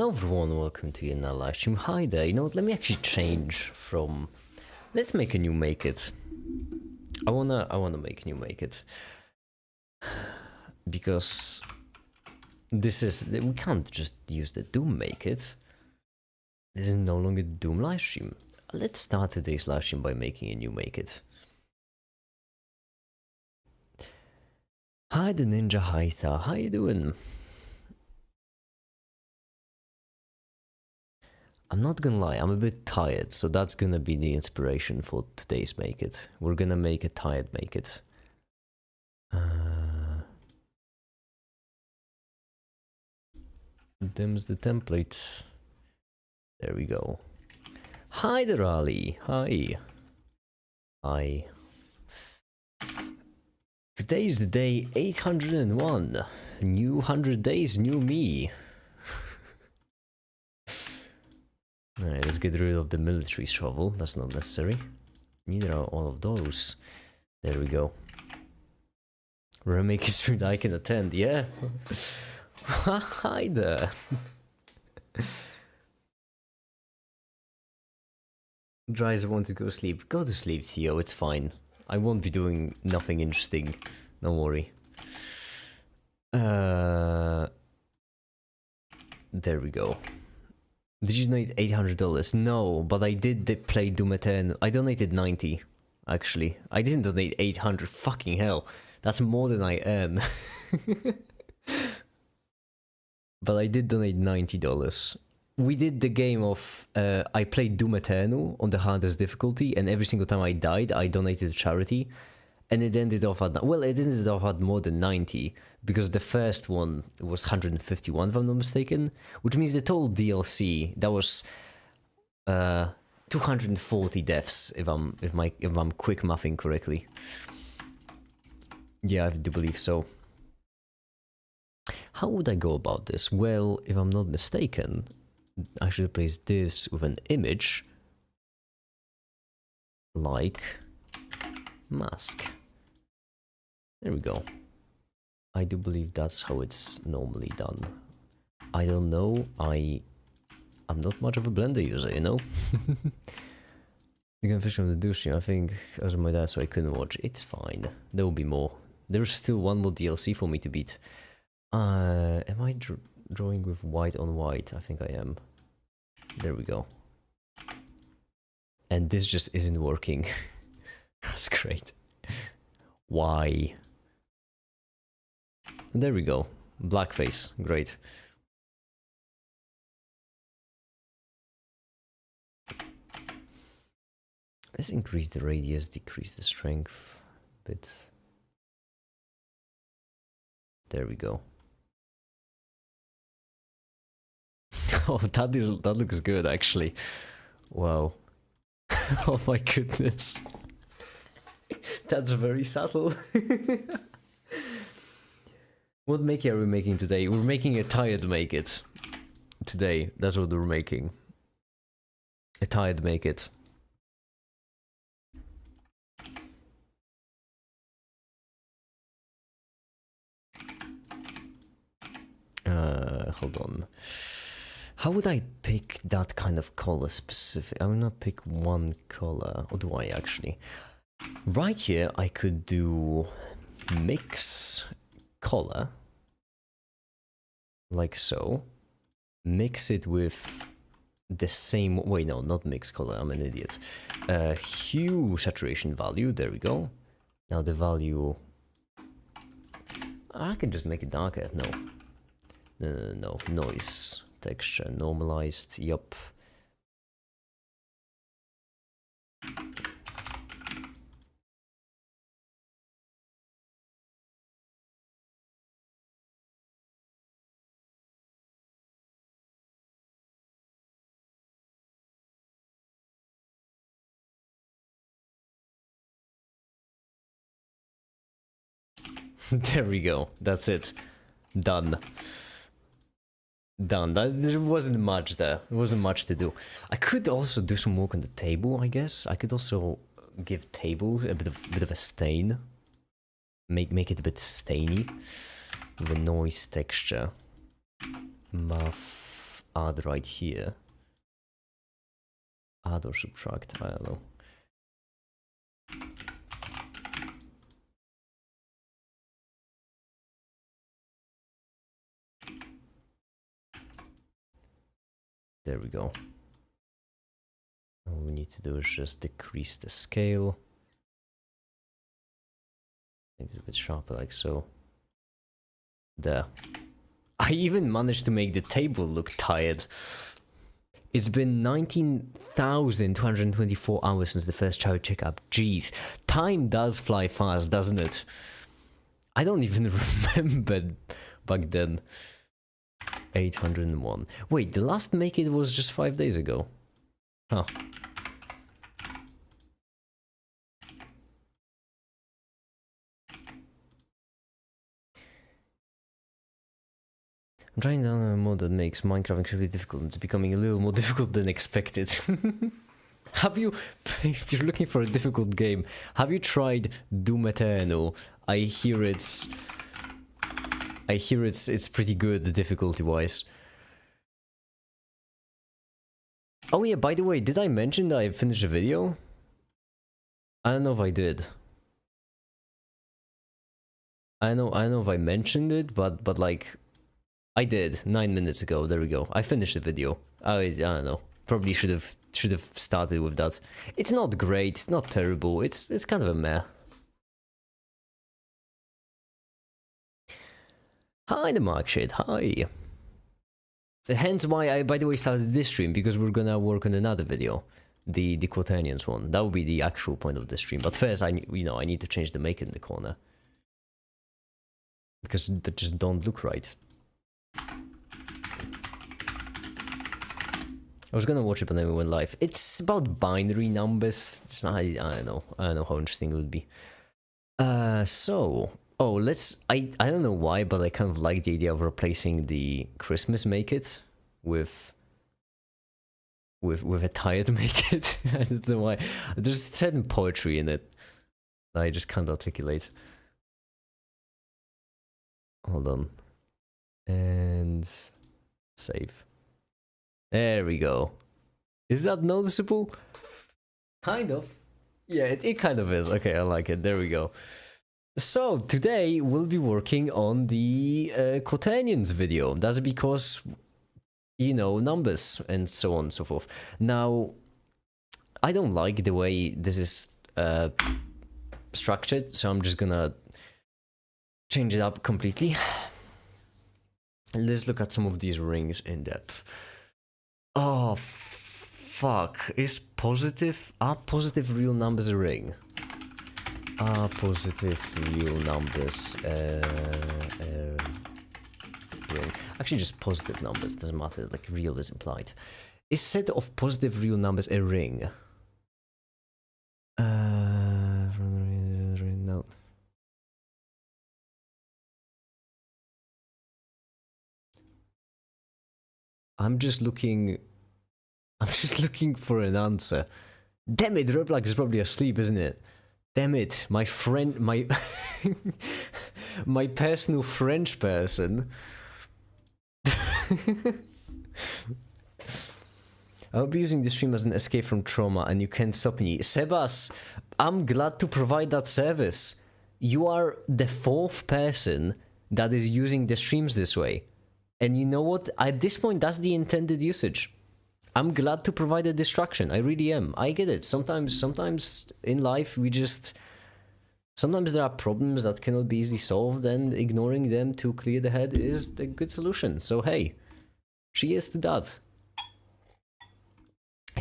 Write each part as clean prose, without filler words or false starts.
Hello everyone, welcome to another live stream. Hi there, you know what, let me actually change from... Let's make a new make it. I wanna make a new make it. Because... This is... We can't just use the Doom make it. This is no longer Doom live stream. Let's start today's live stream by making a new make it. Hi the Ninja Haita, how you doing? I'm not gonna lie, I'm a bit tired, so that's gonna be the inspiration for today's make it. We're gonna make a tired make it. Dims the template. There we go. Hi there, Ali. Hi. Hi. Today's the day 801. New 100 days, new me. Alright, let's get rid of the military shovel. That's not necessary. Neither are all of those. There we go. Remake stream I can attend, yeah? Hi there. Dries want to go sleep. Go to sleep, Theo, it's fine. I won't be doing nothing interesting. Don't worry. There we go. Did you donate $800? No, but I did play Doom Eternal. I donated 90, actually. I didn't donate 800. Fucking hell. That's more than I earn. But I did donate $90. We did the game of... I played Doom Eternal on the hardest difficulty, and every single time I died, I donated to charity. And it ended off at... Well, it ended off at more than 90, because the first one was 151, if I'm not mistaken. Which means the total DLC, that was... 240 deaths, if I'm quick mathing correctly. Yeah, I do believe so. How would I go about this? Well, if I'm not mistaken, I should replace this with an image like mask. There we go. I do believe that's how it's normally done. I don't know, I'm not much of a Blender user, you know? You can fish on the douche, I think, as my dad, so I couldn't watch. It's fine. There will be more. There's still one more DLC for me to beat. Am I drawing with white on white? I think I am. There we go. And this just isn't working. That's great. Why? There we go. Blackface. Great. Let's increase the radius, decrease the strength a bit. There we go. Oh, that looks good actually. Wow. Oh my goodness. That's very subtle. What make are we making today? We're making a tired make it. Today, that's what we're making. A tired make it. Hold on. How would I pick that kind of color specific? I will not pick one color, or do I actually? Right here, I could do mix color, like so. Mix it with the same, wait, no, not mix color, I'm an idiot. Hue saturation value, there we go. Now the value, I can just make it darker, no. No, noise. Texture normalized, yup. There we go, that's it. Done. Done. There wasn't much there. There wasn't much to do. I could also do some work on the table, I guess. I could also give table a bit of a stain. Make it a bit stainy. The noise texture. Muff add right here. Add or subtract, I don't know. There we go. All we need to do is just decrease the scale. Make it a bit sharper like so. There. I even managed to make the table look tired. It's been 19,224 hours since the first child checkup. Jeez, time does fly fast, doesn't it? I don't even remember back then. 801. Wait, the last make it was just 5 days ago. Huh. I'm trying down a mod that makes Minecraft incredibly difficult. It's becoming a little more difficult than expected. Have you, if you're looking for a difficult game, have you tried Doom Eternal? I hear it's pretty good difficulty-wise. Oh yeah, by the way, did I mention that I finished a video? I don't know if I did. I don't know if I mentioned it, but like, I did 9 minutes ago. There we go. I finished the video. I don't know. Probably should have started with that. It's not great. It's not terrible. It's kind of a meh. Hi, the Mark shit. Hi. Hence why I, by the way, started this stream, because we're gonna work on another video, the Quaternions one. That would be the actual point of the stream. But first, I need to change the make in the corner, because they just don't look right. I was gonna watch it, but then we went live. It's about binary numbers. I don't know how interesting it would be. So, oh, I don't know why, but I kind of like the idea of replacing the Christmas make it with a tired make it. I don't know why. There's certain poetry in it that I just can't articulate. Hold on. And save. There we go. Is that noticeable? Kind of. Yeah, it kind of is. Okay, I like it. There we go. So, today we'll be working on the Quaternions video. That's because, you know, numbers and so on and so forth. Now, I don't like the way this is structured, so I'm just gonna change it up completely. Let's look at some of these rings in depth. Oh, fuck. Are positive real numbers a ring? Are positive real numbers a ring? Actually, just positive numbers. Doesn't matter, like real is implied. Is set of positive real numbers a ring? No. I'm just looking for an answer. Damn it, Roblox is probably asleep, isn't it? Damn it, my friend, my personal French person. I'll be using this stream as an escape from trauma, and you can't stop me. Sebas, I'm glad to provide that service. You are the 4th person that is using the streams this way. And you know what? At this point, that's the intended usage. I'm glad to provide a distraction. I really am. I get it. Sometimes in life, sometimes there are problems that cannot be easily solved, and ignoring them to clear the head is a good solution. So hey, cheers to that.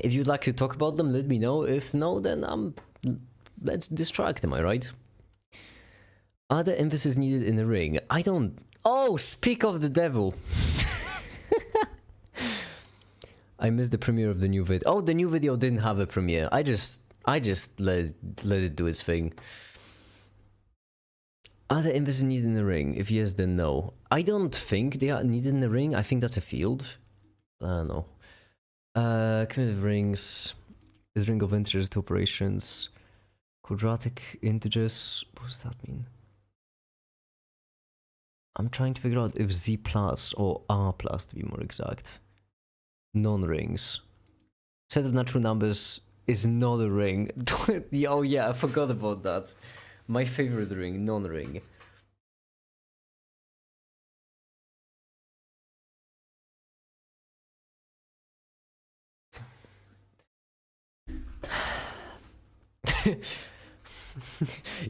If you'd like to talk about them, let me know. If no, then let's distract, am I right? Are there emphasis needed in the ring? I don't... Oh, speak of the devil. I missed the premiere of the new video. Oh, the new video didn't have a premiere. I just let it do its thing. Are there emphasis needed in the ring? If yes, then no. I don't think they are needed in the ring. I think that's a field. I don't know. Cumulative rings. Is ring of integers to operations. Quadratic integers. What does that mean? I'm trying to figure out if Z plus or R plus to be more exact. Non-rings. Set of natural numbers is not a ring. Oh yeah, I forgot about that. My favorite ring, non-ring.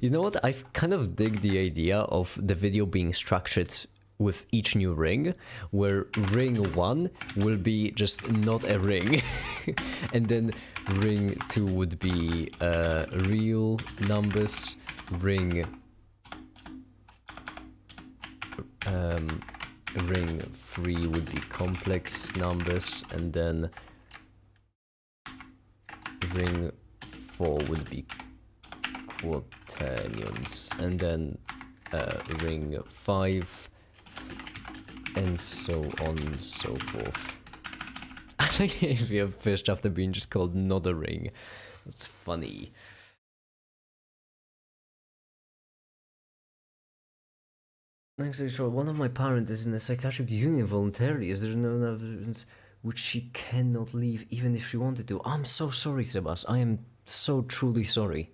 You know what? I kind of dig the idea of the video being structured with each new ring, where ring 1 will be just not a ring, and then ring 2 would be real numbers, ring 3 would be complex numbers, and then ring 4 would be quaternions, and then ring 5, and so on and so forth. I think if we have fish after being just called not a ring. That's funny. Actually, sure, one of my parents is in a psychiatric unit voluntarily. Is there no evidence which she cannot leave even if she wanted to? I'm so sorry, Sebas. I am so truly sorry.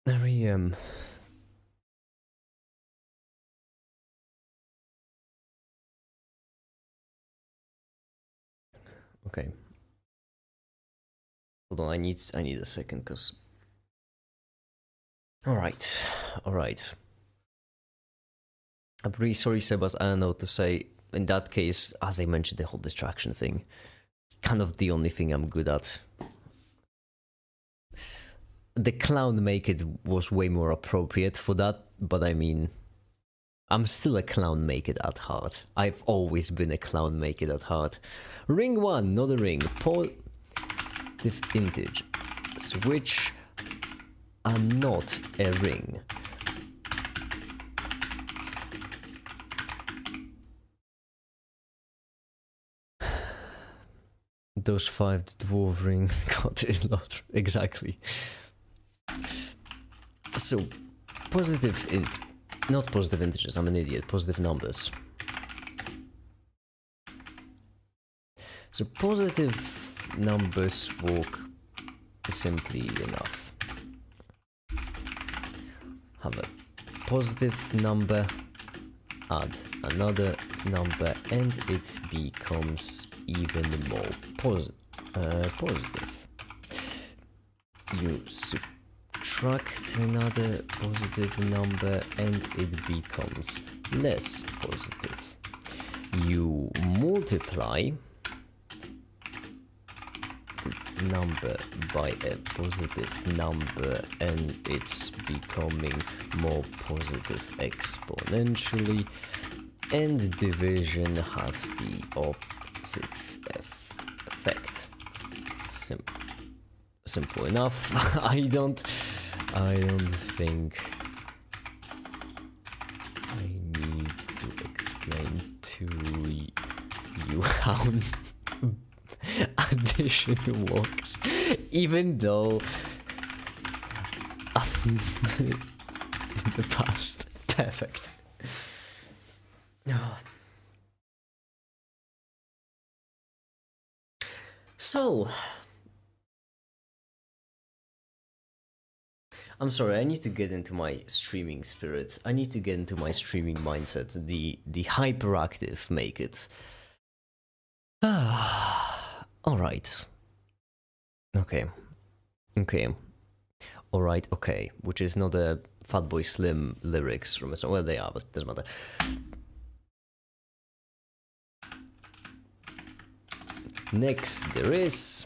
Very, okay. Hold on, I need a second, cause... Alright. I'm really sorry, Sebas, I don't know what to say. In that case, as I mentioned, the whole distraction thing. It's kind of the only thing I'm good at. The clown make it was way more appropriate for that, but I mean... I'm still a clown make it at heart. I've always been a clown make it at heart. Ring 1, not a ring. Positive integer. Which are not a ring. Those 5 dwarf rings got a lot. Exactly. So, not positive integers, I'm an idiot, positive numbers. So positive numbers work simply enough. Have a positive number, add another number, and it becomes even more positive. You subtract another positive number and it becomes less positive. You multiply the number by a positive number and it's becoming more positive exponentially, and division has the opposite effect. Simple enough. I don't think I need to explain to you how addition works, even though in the past. Perfect. So, I'm sorry, I need to get into my streaming spirit. I need to get into my streaming mindset. The hyperactive make it. Alright. Okay. Alright, okay. Which is not a Fatboy Slim lyrics from a song. Well, they are, but it doesn't matter. Next, there is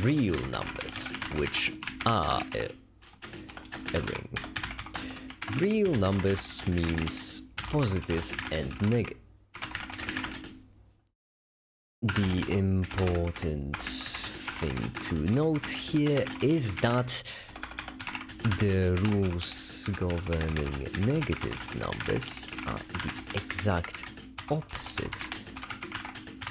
real numbers, which are a ring. Real numbers means positive and negative. The important thing to note here is that the rules governing negative numbers are the exact opposite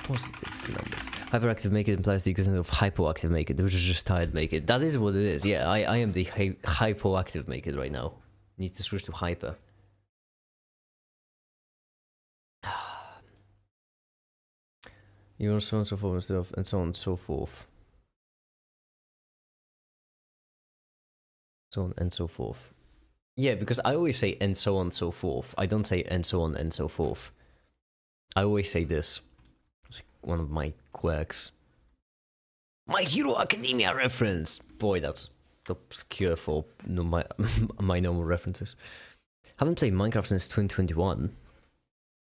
positive numbers. Hyperactive make it implies the existence of hypoactive make it, which is just tired make it. That is what it is. Yeah, I am the hypoactive make it right now. Need to switch to hyper. You know, so on and so forth and stuff, and so on and so forth. So on and so forth. Yeah, because I always say and so on and so forth. I don't say and so on and so forth. I always say this. It's one of my quirks. My Hero Academia reference! Boy, that's obscure for my normal references. Haven't played Minecraft since 2021.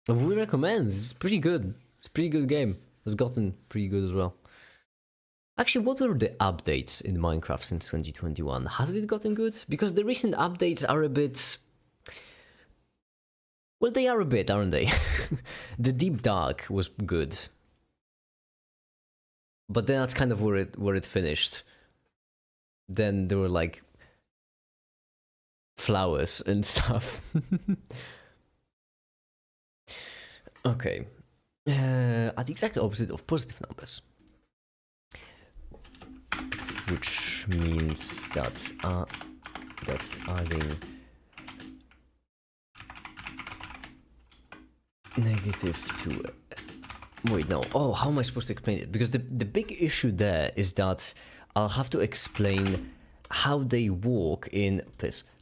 I would recommend. It's pretty good. It's a pretty good game. It's gotten pretty good as well. Actually, what were the updates in Minecraft since 2021? Has it gotten good? Because the recent updates are a bit... Well, they are a bit, aren't they? The Deep Dark was good. But then that's kind of where it finished. Then there were like flowers and stuff. Okay. At the exact opposite of positive numbers. Which means that adding negative to... Wait, no. Oh, how am I supposed to explain it? Because the big issue there is that I'll have to explain how they work in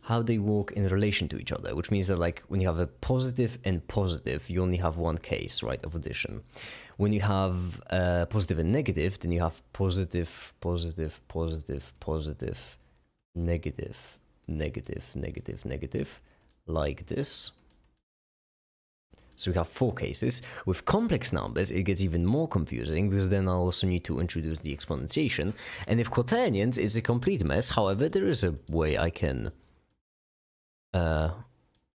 relation to each other, which means that like when you have a positive and positive, you only have one case, right, of addition. When you have positive and negative, then you have positive, positive, positive, positive, negative, negative, negative, negative, like this. So we have 4 cases. With complex numbers, it gets even more confusing because then I'll also need to introduce the exponentiation. And if quaternions, it's a complete mess. However, there is a way I can...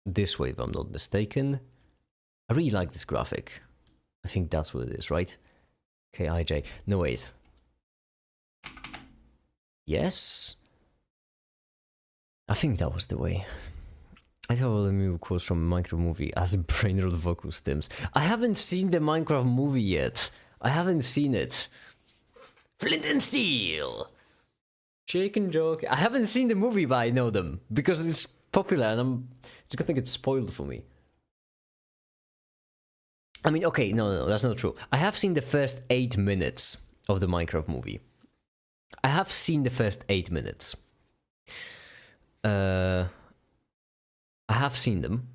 this way, if I'm not mistaken. I really like this graphic. I think that's what it is, right? Kij. No, wait. Yes? I think that was the way. I thought all the new quotes from Minecraft movie as brainrot vocal stems. I haven't seen the Minecraft movie yet. I haven't seen it. Flint and Steel! Chicken joke. I haven't seen the movie, but I know them. Because it's popular and it's gonna get spoiled for me. I mean, okay, no, that's not true. I have seen the first 8 minutes of the Minecraft movie. I have seen the first 8 minutes. I have seen them.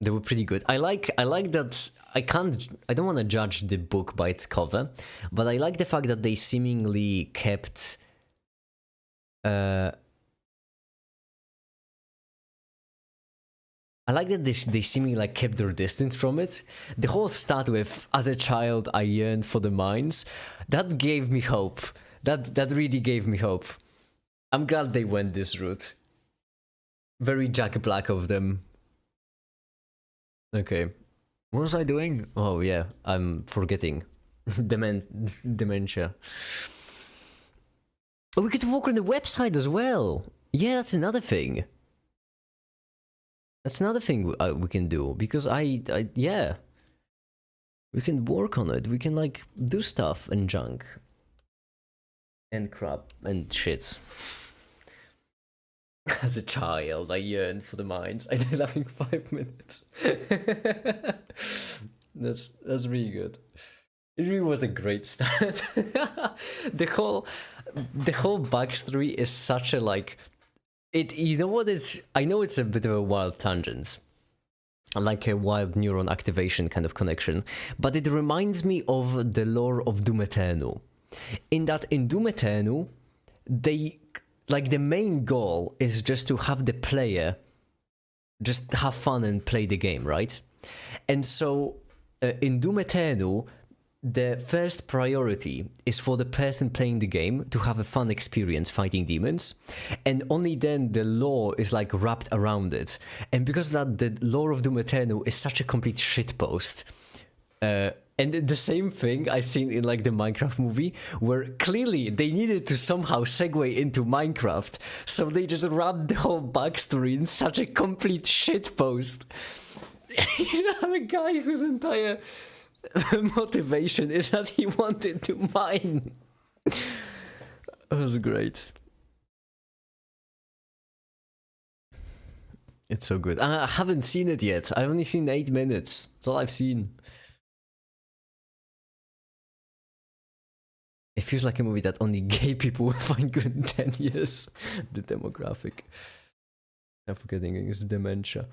They were pretty good. I like that I don't want to judge the book by its cover, but I like the fact that they seemingly kept I like that they seemingly like kept their distance from it. The whole start with "as a child I yearned for the mines," that gave me hope. That really gave me hope. I'm glad they went this route. Very Jack Black of them. Okay. What was I doing? Oh yeah, I'm forgetting. Dementia. Oh, we could work on the website as well. Yeah, that's another thing. That's another thing we can do, because yeah. We can work on it. We can like do stuff and junk. And crap and shit. As a child, I yearned for the mines. I did having 5 minutes. That's really good. It really was a great start. the whole backstory is such a like it. You know what? I know it's a bit of a wild tangent, like a wild neuron activation kind of connection, but it reminds me of the lore of Doom Eternal. In that, in Doom Eternal, they like the main goal is just to have the player just have fun and play the game, right? And so in Doom Eternal, the first priority is for the person playing the game to have a fun experience fighting demons, and only then the lore is like wrapped around it. And because of that, the lore of Doom Eternal is such a complete shitpost. And the same thing I've seen in like the Minecraft movie, where clearly they needed to somehow segue into Minecraft, so they just wrapped the whole backstory in such a complete shitpost. You have a guy whose entire motivation is that he wanted to mine. That was great. It's so good. I haven't seen it yet. I've only seen 8 minutes. That's all I've seen. It feels like a movie that only gay people will find good in 10 years. The demographic. I'm forgetting it's dementia.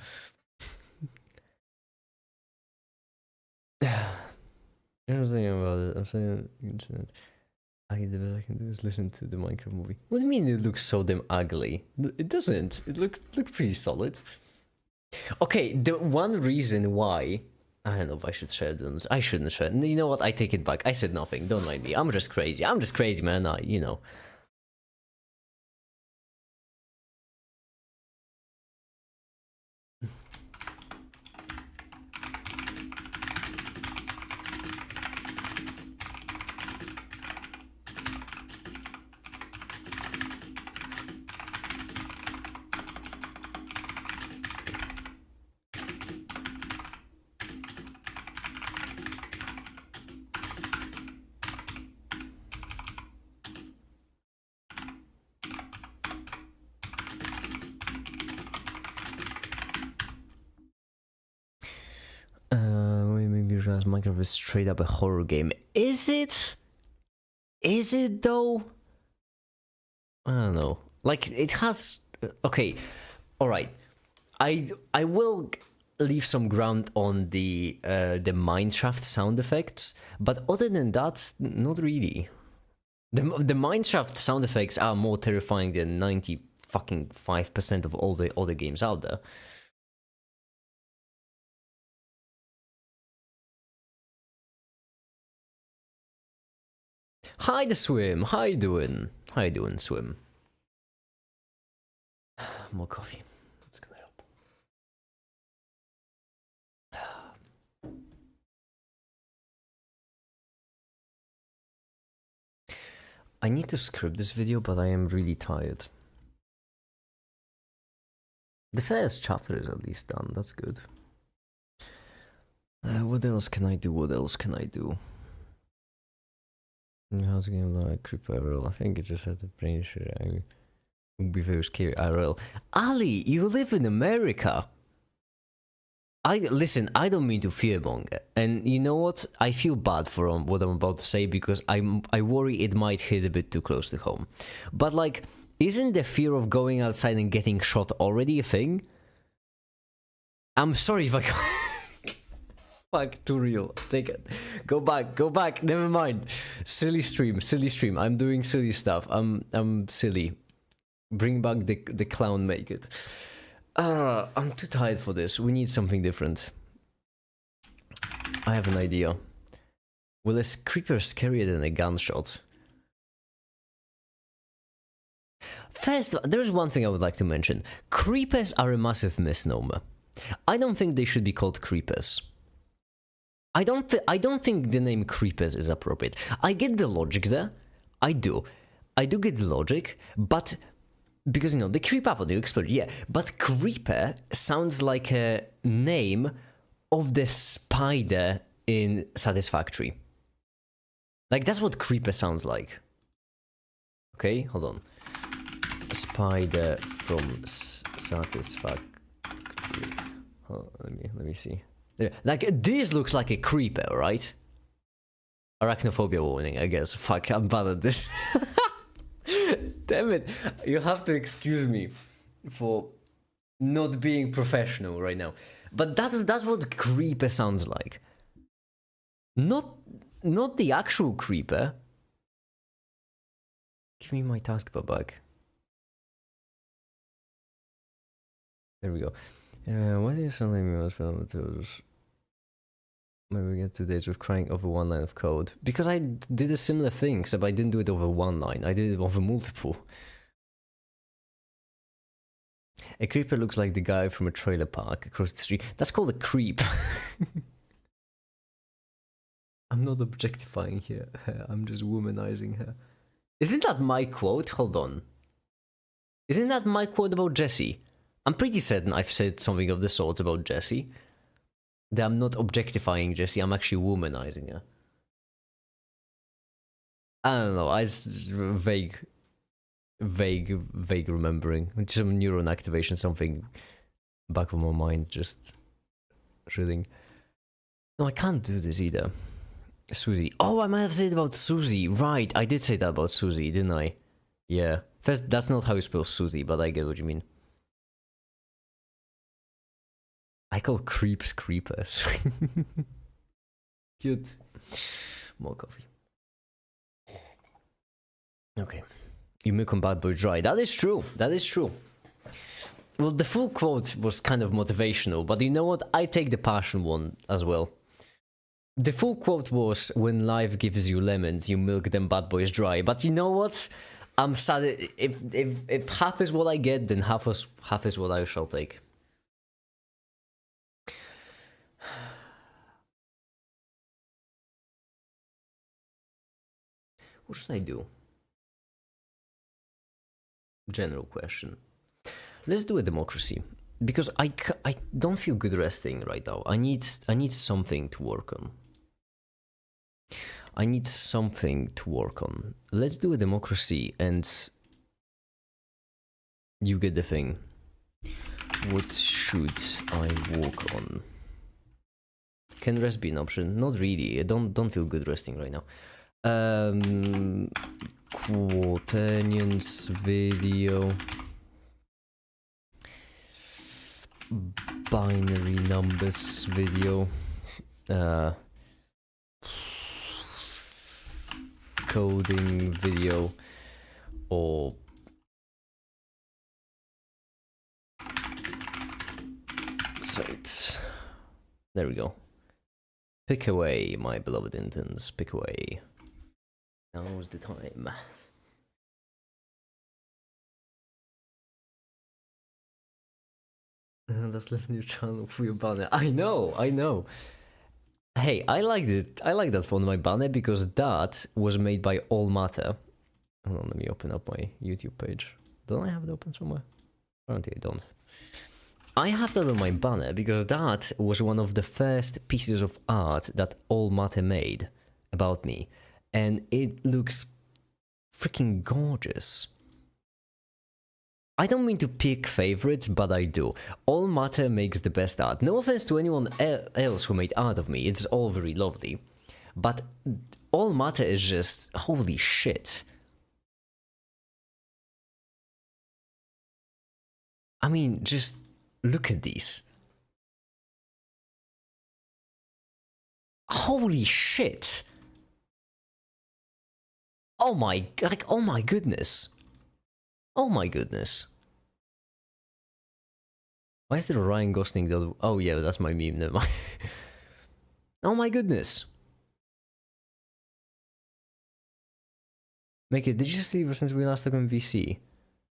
I'm saying about it. I'm saying the best I can do is listen to the Minecraft movie. What do you mean it looks so damn ugly? It doesn't. It looked pretty solid. Okay, the one reason why I don't know if I should share them. I shouldn't share. You know what? I take it back. I said nothing. Don't mind me. I'm just crazy. I'm just crazy, man. You know. Minecraft is straight up a horror game. Is it? Is it though? I don't know. Like it has. Okay, all right. I will leave some ground on the mineshaft sound effects, but other than that, not really. The mineshaft sound effects are more terrifying than 95% of all the other games out there. Hi, the Swim. How you doing? How you doing, Swim? More coffee. It's gonna help. I need to script this video, but I am really tired. The first chapter is at least done. That's good. What else can I do? What else can I do? How's the game like Creeper IRL? I think it just had a brain shit. I would be very scary IRL. Ali, you live in America. Listen, I don't mean to fearmonger, and you know what? I feel bad for what I'm about to say because I worry it might hit a bit too close to home. But like, isn't the fear of going outside and getting shot already a thing? I'm sorry if I fuck, too real. Take it. Go back. Never mind. Silly stream. I'm doing silly stuff. I'm silly. Bring back the clown. Make it. I'm too tired for this. We need something different. I have an idea. Well, is creeper scarier than a gunshot? First, there's one thing I would like to mention. Creepers are a massive misnomer. I don't think they should be called creepers. I don't think the name creepers is appropriate. I get the logic there. I do get the logic, but because, you know, they creep up on you, explode, yeah. But creeper sounds like a name of the spider in Satisfactory. Like, that's what creeper sounds like. Okay, hold on. Spider from Satisfactory. Oh, let me see. Yeah, like, this looks like a creeper, right? Arachnophobia warning, I guess. Fuck, I'm bad at this. Damn it. You have to excuse me for not being professional right now. But that's what creeper sounds like. Not the actual creeper. Give me my taskbar back. There we go. Why do you sound like me most maybe we get 2 days with crying over one line of code. Because I did a similar thing, except I didn't do it over one line. I did it over multiple. A creeper looks like the guy from a trailer park across the street. That's called a creep. I'm not objectifying her. I'm just womanizing her. Isn't that my quote? Hold on. Isn't that my quote about Jessie? I'm pretty certain I've said something of the sort about Jessie. That I'm not objectifying Jessie, I'm actually womanizing her. I don't know, I just vague remembering. Some neuron activation, something back of my mind just shrilling. No, I can't do this either. Susie. Oh, I might have said about Susie. Right, I did say that about Susie, didn't I? Yeah. First, that's not how you spell Susie, but I get what you mean. I call creeps creepers. Cute. More coffee. Okay. You milk on bad boy dry. That is true. That is true. Well, the full quote was kind of motivational, but you know what? I take the passion one as well. The full quote was, when life gives you lemons, you milk them bad boys dry. But you know what? I'm sad. If half is what I get, then half is what I shall take. What should I do? General question. Let's do a democracy, because I don't feel good resting right now. I need something to work on. I need something to work on. Let's do a democracy, and you get the thing. What should I work on? Can rest be an option? Not really. I don't feel good resting right now. Quaternions video. Binary numbers video. Coding video. Or sites. There we go. Pick away, my beloved interns. Pick away. Now's the time. That's left new channel for your banner. I know. Hey, I liked it. I like that for my banner because that was made by All Matter. Hold on, let me open up my YouTube page. Don't I have it open somewhere? Apparently I don't. I have that on my banner because that was one of the first pieces of art that All Matter made about me. And it looks freaking gorgeous. I don't mean to pick favorites, but I do. All Matter makes the best art. No offense to anyone else who made art of me, it's all very lovely. But All Matter is just, holy shit. I mean, just look at these. Holy shit. Oh my goodness. Oh my goodness. Why is there a Ryan Gosling? Oh yeah, that's my meme, never mind. Oh my goodness. Make it, did you see since we last took on VC?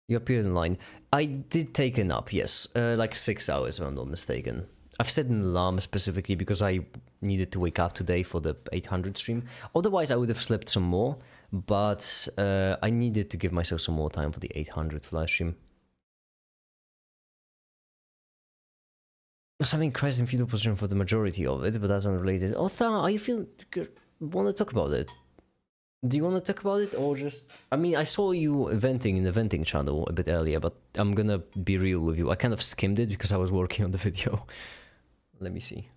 You appeared online. I did take a nap, yes. Like 6 hours if I'm not mistaken. I've set an alarm specifically because I needed to wake up today for the 800 stream. Otherwise I would have slept some more. But I needed to give myself some more time for the 800th live stream. I was having crisis in fetal position for the majority of it, but that's unrelated. Oh, Thar, you feel want to talk about it? Do you want to talk about it or just? I mean, I saw you venting in the venting channel a bit earlier, but I'm gonna be real with you. I kind of skimmed it because I was working on the video. Let me see.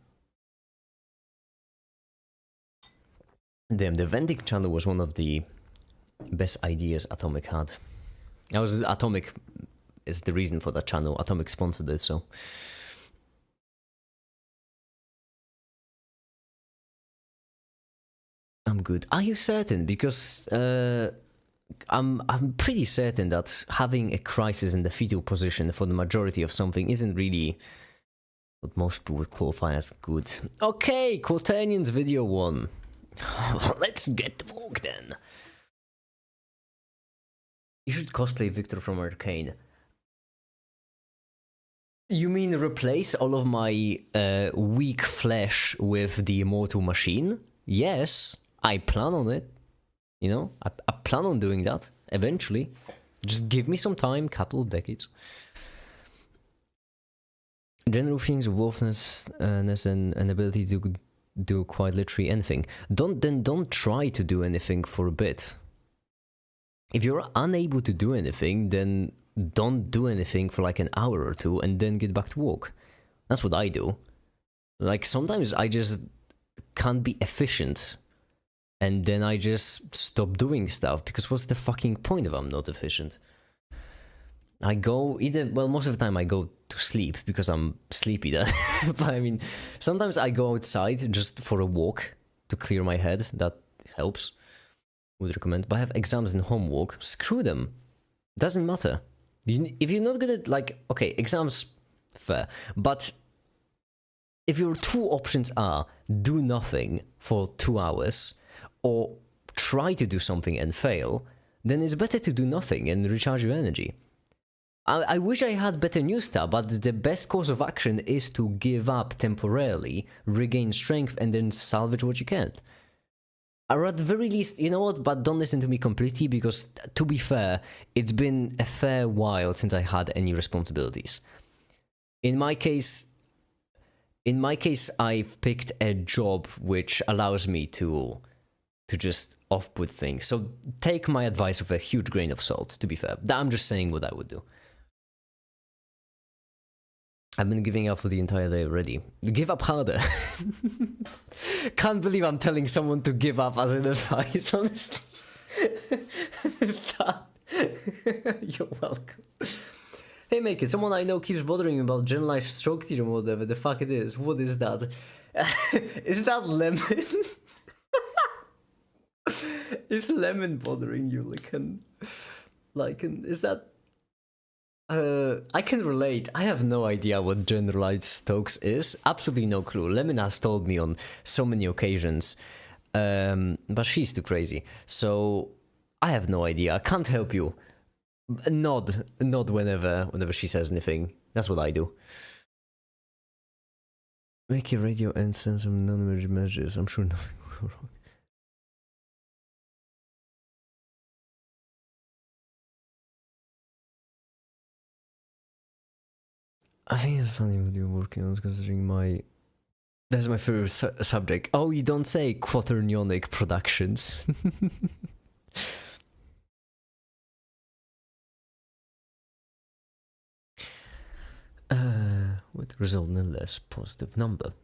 Damn, the venting channel was one of the best ideas Atomic had. Atomic is the reason for that channel. Atomic sponsored it, so. I'm good. Are you certain? Because I'm pretty certain that having a crisis in the fetal position for the majority of something isn't really what most people would qualify as good. Okay, Quaternions video 1. Let's get to work then. You should cosplay Victor from Arcane. You mean replace all of my weak flesh with the immortal machine? Yes, I plan on it. You know, I plan on doing that eventually. Just give me some time, couple of decades. General things of worthlessness and ability to do quite literally anything. Don't try to do anything for a bit. If you're unable to do anything, then don't do anything for like an hour or two and then get back to work. That's what I do. Like sometimes I just can't be efficient And then I just stop doing stuff, because what's the fucking point if I'm not efficient? I go most of the time I go to sleep because I'm sleepy. But I mean, sometimes I go outside just for a walk to clear my head. That helps. Would recommend. But I have exams and homework. Screw them. Doesn't matter. If you're not good at, like, okay, exams, fair. But if your two options are do nothing for 2 hours or try to do something and fail, then it's better to do nothing and recharge your energy. I wish I had better news, but the best course of action is to give up temporarily, regain strength, and then salvage what you can. Or at the very least, you know what, but don't listen to me completely, because to be fair, it's been a fair while since I had any responsibilities. In my case, I've picked a job which allows me to just off-put things. So take my advice with a huge grain of salt, to be fair. I'm just saying what I would do. I've been giving up for the entire day already. Give up harder. Can't believe I'm telling someone to give up as an advice, honestly. You're welcome. Hey, make it. Someone I know keeps bothering me about generalized stroke theorem or whatever the fuck it is. What is that? Is that lemon? Is lemon bothering you? Is that... I can relate. I have no idea what generalized Stokes is. Absolutely no clue. Lemon has told me on so many occasions. But she's too crazy. So I have no idea. I can't help you. Nod whenever she says anything. That's what I do. Make a radio and send some non-emergency messages. I'm sure nothing will go wrong. I think it's funny what you're working on, considering that's my favorite subject. Oh, you don't say quaternionic productions. Would result in a less positive number.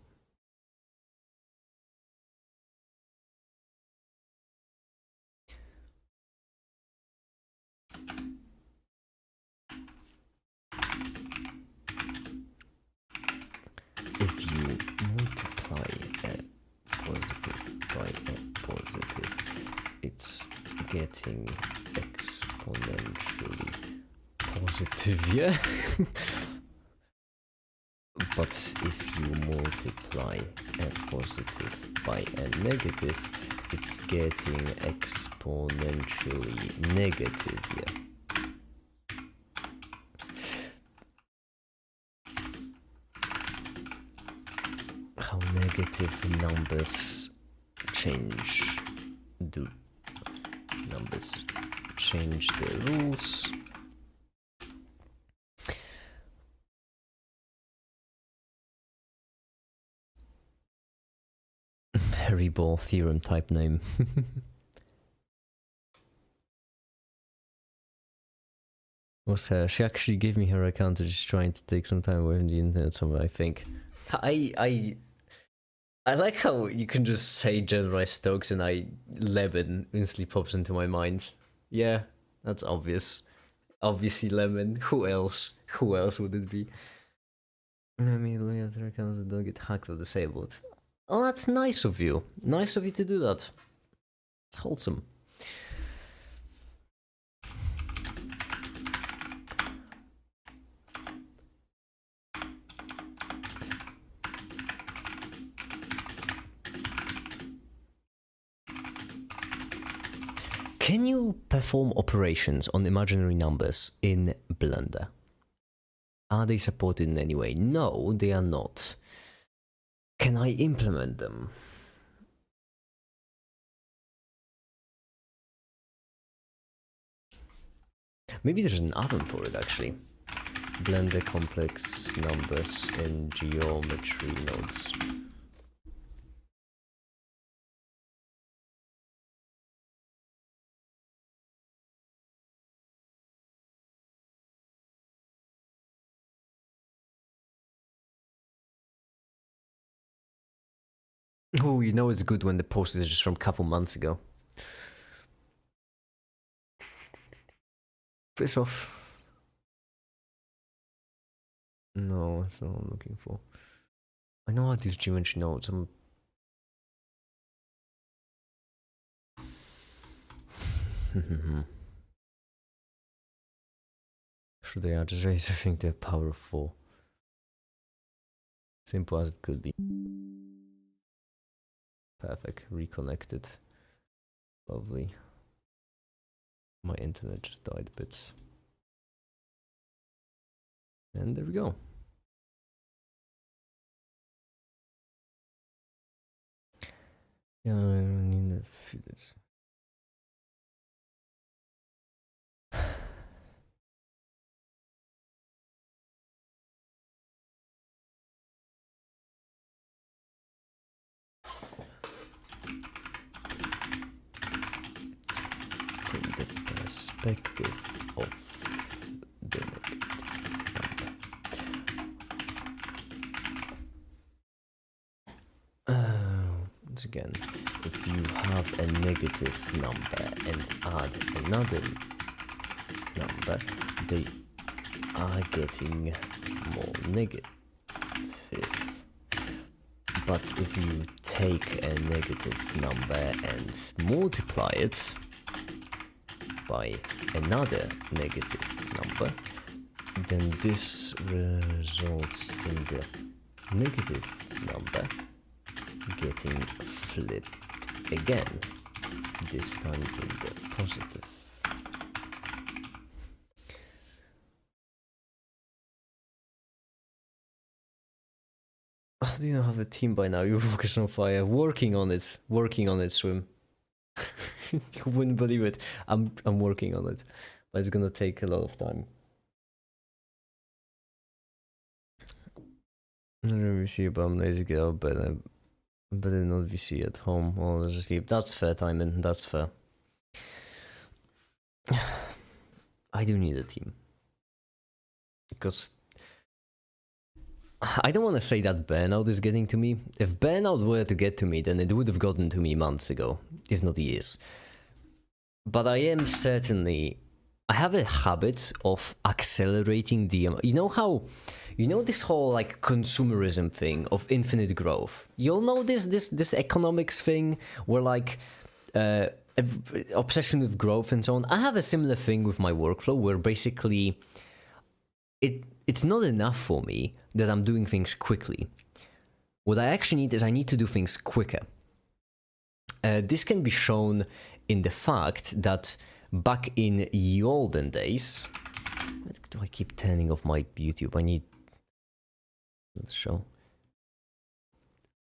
If you multiply a positive by a positive, it's getting exponentially positive, yeah? But if you multiply a positive by a negative, it's getting exponentially negative, yeah? How negative numbers change. Do numbers change the rules? Harry Ball theorem type name. Was her? She actually gave me her account, and she's trying to take some time away from the internet somewhere, I think. I like how you can just say generalized Stokes and lemon instantly pops into my mind. Yeah, that's obvious. Obviously lemon. Who else? Who else would it be? I mean, after accounts that don't get hacked or disabled. Oh, that's nice of you. Nice of you to do that. It's wholesome. Can you perform operations on imaginary numbers in Blender? Are they supported in any way? No, they are not. Can I implement them? Maybe there's an add-on for it, actually. Blender complex numbers in geometry nodes. Oh, you know it's good when the post is just from a couple months ago. Piss off. No, that's not what I'm looking for. I know how these geometry nodes. Should they just raise? I think they're power of 4. Simple as it could be. Perfect. Reconnected. Lovely. My internet just died a bit. And there we go. Yeah, I don't need that feeders. From the perspective of the negative number. Once again, if you have a negative number and add another number, they are getting more negative. But if you take a negative number and multiply it by another negative number, then this results in the negative number getting flipped again, this time in the positive. How do you not have a team by now? You focus on fire. Working on it, Swim. You wouldn't believe it. I'm working on it, but it's gonna take a lot of time. I don't know VC, but I'm lazy to get out, but I'm better not VC at home. Well, just see. That's fair, Timon. That's fair. I do need a team because I don't want to say that burnout is getting to me. If burnout were to get to me, then it would have gotten to me months ago, if not years. But I am certainly... I have a habit of accelerating the... You know how... You know this whole like consumerism thing of infinite growth? You'll know this economics thing where like... obsession with growth and so on. I have a similar thing with my workflow where basically... It's not enough for me that I'm doing things quickly. What I actually need is I need to do things quicker. This can be shown in the fact that back in the olden days... Do I keep turning off my YouTube? I need... Let's show.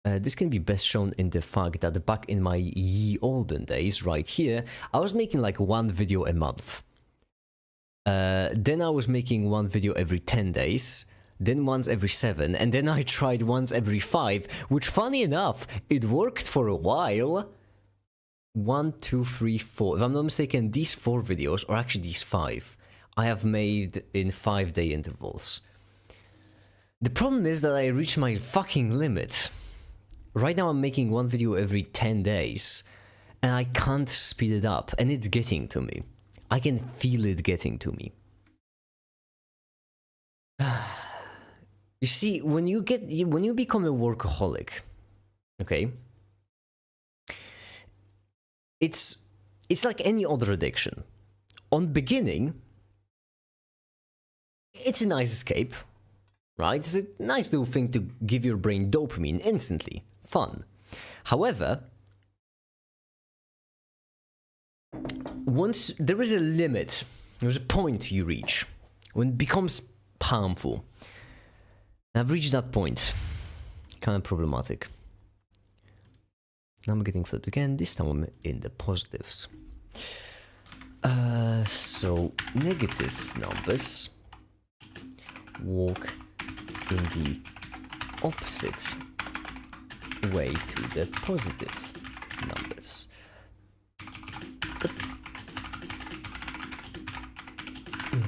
This can be best shown in the fact that back in my ye olden days, right here, I was making like one video a month. Then I was making one video every 10 days, then once every 7, and then I tried once every 5, which funny enough, it worked for a while. 1, 2, 3, 4. If I'm not mistaken, these 4 videos, or actually these 5, I have made in 5-day intervals. The problem is that I reached my fucking limit. Right now I'm making one video every 10 days, and I can't speed it up, and it's getting to me. I can feel it getting to me. You see, when you become a workaholic, okay, it's like any other addiction. On beginning, it's a nice escape, right? It's a nice little thing to give your brain dopamine instantly. Fun. However, once there is a limit, there's a point you reach when it becomes harmful. And I've reached that point. Kind of problematic. Now I'm getting flipped again, this time I'm in the positives. So negative numbers walk in the opposite way to the positive numbers. But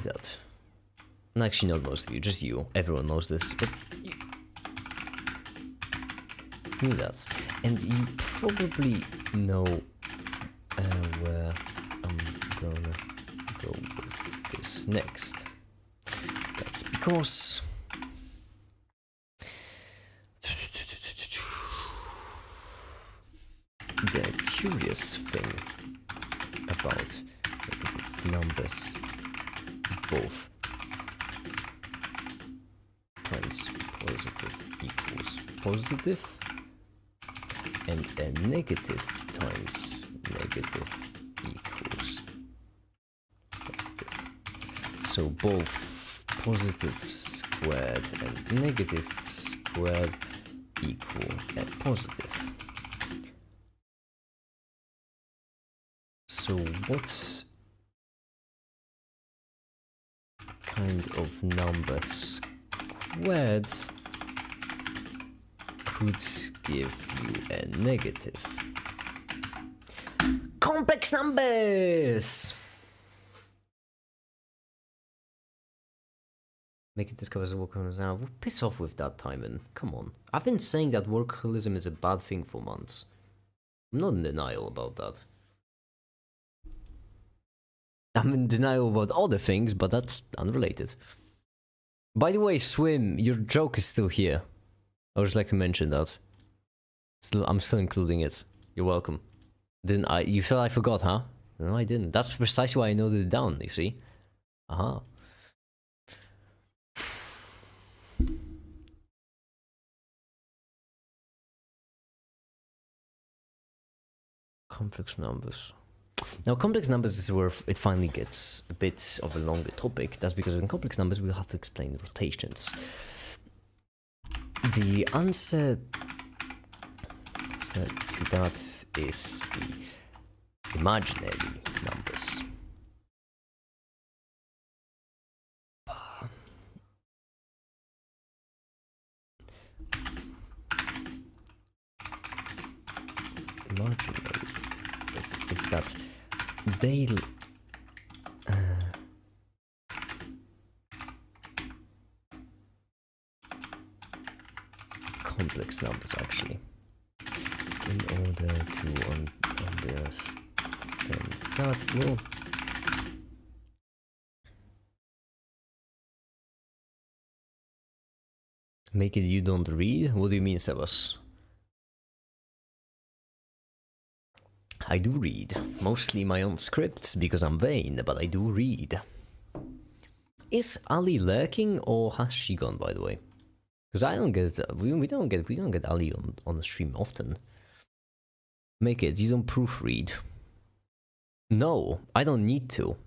that. And actually not most of you, just you. Everyone knows this, but knew that. And you probably know where I'm gonna go with this next. That's because the curious thing about numbers, both times positive equals positive, and a negative times negative equals positive. So both positive squared and negative squared equal a positive. So what kind of number squared could give you a negative? Complex numbers! Make it discover the workaholism now. Well, piss off with that, Timon. Come on. I've been saying that workaholism is a bad thing for months. I'm not in denial about that. I'm in denial about other things, but that's unrelated. By the way, Swim, your joke is still here. I would just like to mention that. I'm still including it. You're welcome. Didn't I? You thought I forgot, huh? No, I didn't. That's precisely why I noted it down, you see? Aha. Complex numbers. Now, complex numbers is where it finally gets a bit of a longer topic. That's because in complex numbers, we'll have to explain rotations. The answer to that is the imaginary numbers. Imaginary is that they complex numbers actually, in order to understand that. Well, make it you don't read? What do you mean, Sebas? I do read, mostly my own scripts because I'm vain, but I do read. Is Ali lurking or has she gone, by the way? Because I don't get we don't get Ali on the stream often. Make it, you don't proofread. No, I don't need to.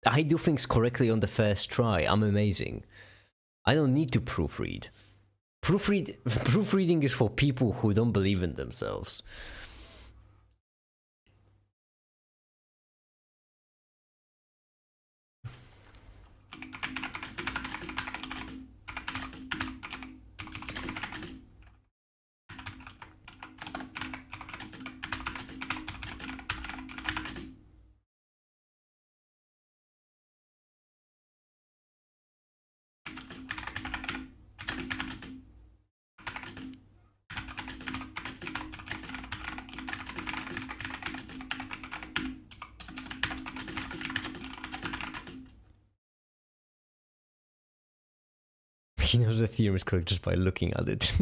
I do things correctly on the first try. I'm amazing. I don't need to proofread. Proofreading is for people who don't believe in themselves. He knows the theorem is correct just by looking at it.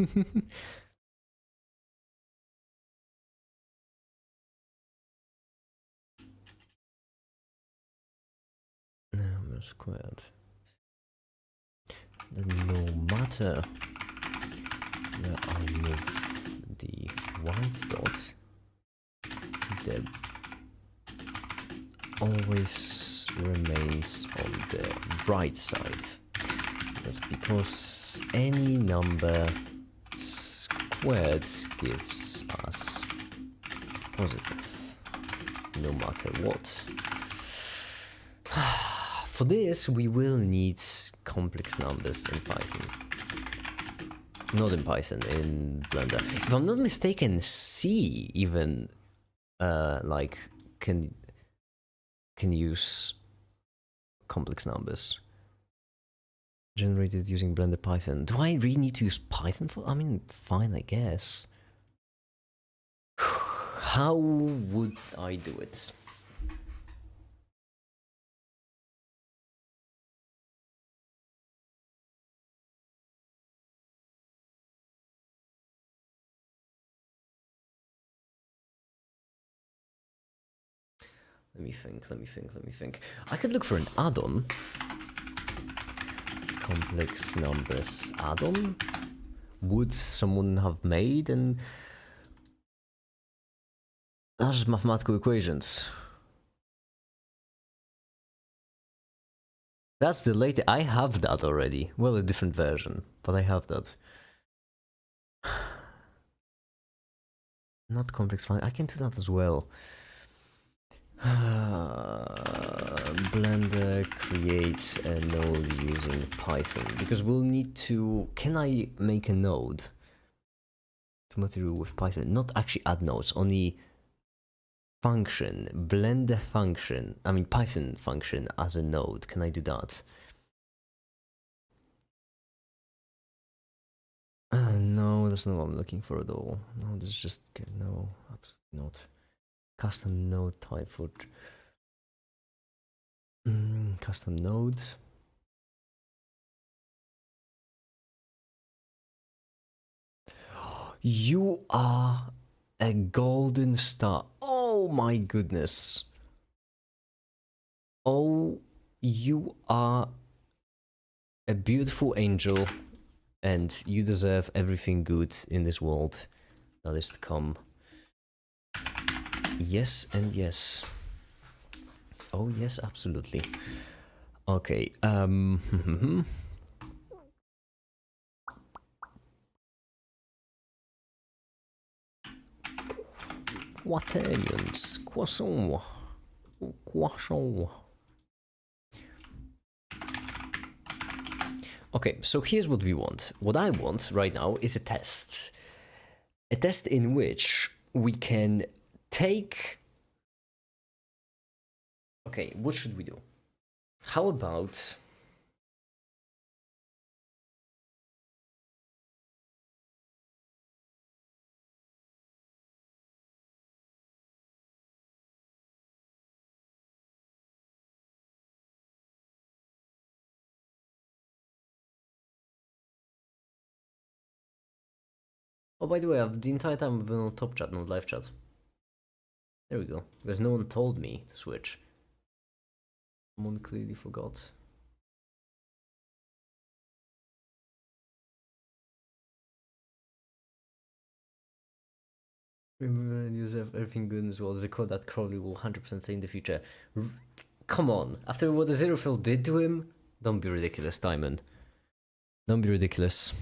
Number squared. Then no matter where I move the white dots, the always remains on the right side. That's because any number squared gives us positive, no matter what. For this, we will need complex numbers in Python. Not in Python, in Blender. If I'm not mistaken, C even like can use complex numbers. Generated using Blender Python. Do I really need to use Python for? I mean, fine, I guess. How would I do it? Let me think. I could look for an add-on. Complex numbers add-on. Would someone have made? And that's just mathematical equations. That's the latest. I have that already. Well, a different version, but I have that. Not complex function. I can do that as well. Blender creates a node using Python because we'll need to. Can I make a node to material with Python? Not actually add nodes, only function, Blender function. I mean Python function as a node. Can I do that? No, that's not what I'm looking for though. No, this is just no, absolutely not. Custom node type for custom node. You are a golden star. Oh my goodness. Oh, you are a beautiful angel, and you deserve everything good in this world that is to come. Yes and yes. Oh yes, absolutely. Okay, quaternions, croissant, croissant. Okay, so here's what we want. What I want right now is a test. A test in which we can take... Okay, what should we do? How about... Oh, by the way, the entire time I've been on top chat, not live chat. There we go. Because no one told me to switch. Someone clearly forgot. Remember and use everything good as well as a code that Crowley will 100% say in the future. Come on, after what the Zero Fill did to him? Don't be ridiculous, Diamond. Don't be ridiculous.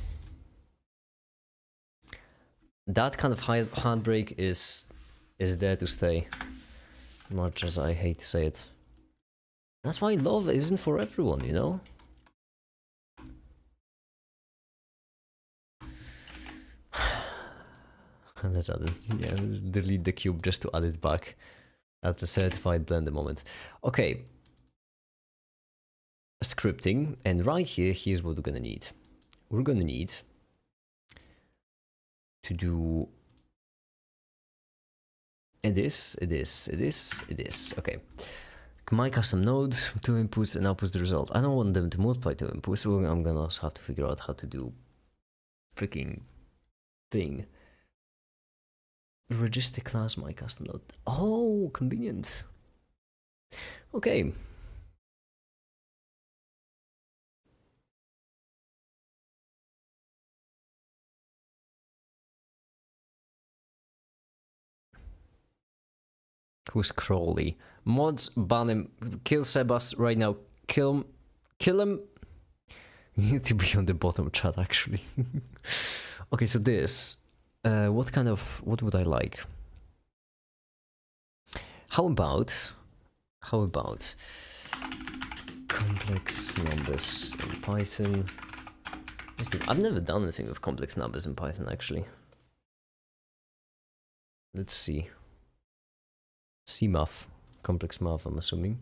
That kind of heartbreak is there to stay. Much as I hate to say it. That's why love isn't for everyone, you know? Let's add it. Yeah, let's delete the cube just to add it back. That's a certified Blender moment. Okay. Scripting, and right here, here's what we're gonna need. We're gonna need to do this. Okay. My custom node, 2 inputs and outputs the result. I don't want them to multiply 2 inputs, so I'm gonna also have to figure out how to do freaking thing. Register class my custom node. Oh, convenient. Okay. Who's Crowley? Mods, ban him. Kill Sebas right now. Kill him. Kill him. You need to be on the bottom chat, actually. Okay, so this. What would I like? How about complex numbers in Python? I've never done anything with complex numbers in Python, actually. Let's see. CMath, complex math, I'm assuming.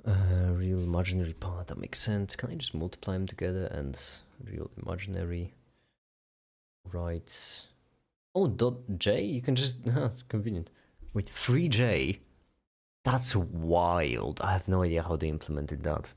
Real imaginary part, that makes sense. Can I just multiply them together and real imaginary, right? Oh, dot j, you can just, it's convenient. Wait, 3j? That's wild. I have no idea how they implemented that.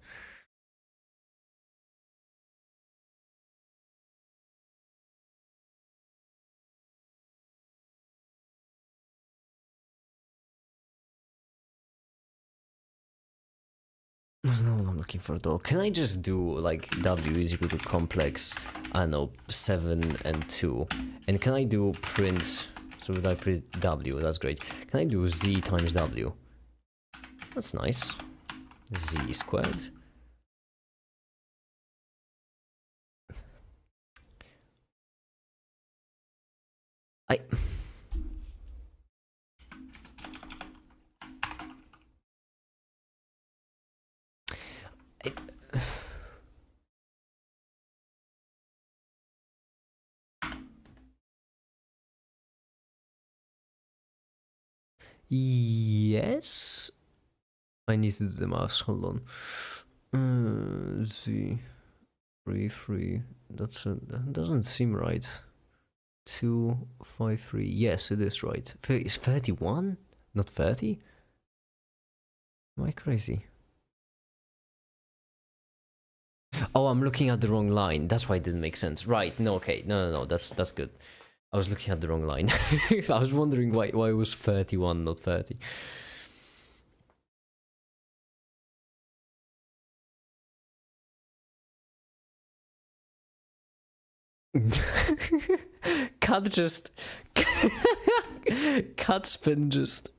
There's no one I'm looking for at all. Can I just do like w is equal to complex, I don't know, 7 and 2? And can I do print, so would I print w? That's great. Can I do z times w? That's nice. Z squared. I... Yes? I need to do the math, hold on. Z... 3, that doesn't seem right. 2, 5, 3. Yes, it is right. Is 31? Not 30? Am I crazy? Oh, I'm looking at the wrong line. That's why it didn't make sense. Right, no, okay. No, that's good. I was looking at the wrong line. I was wondering why it was 31, not 30. Cat just... Cat spin just...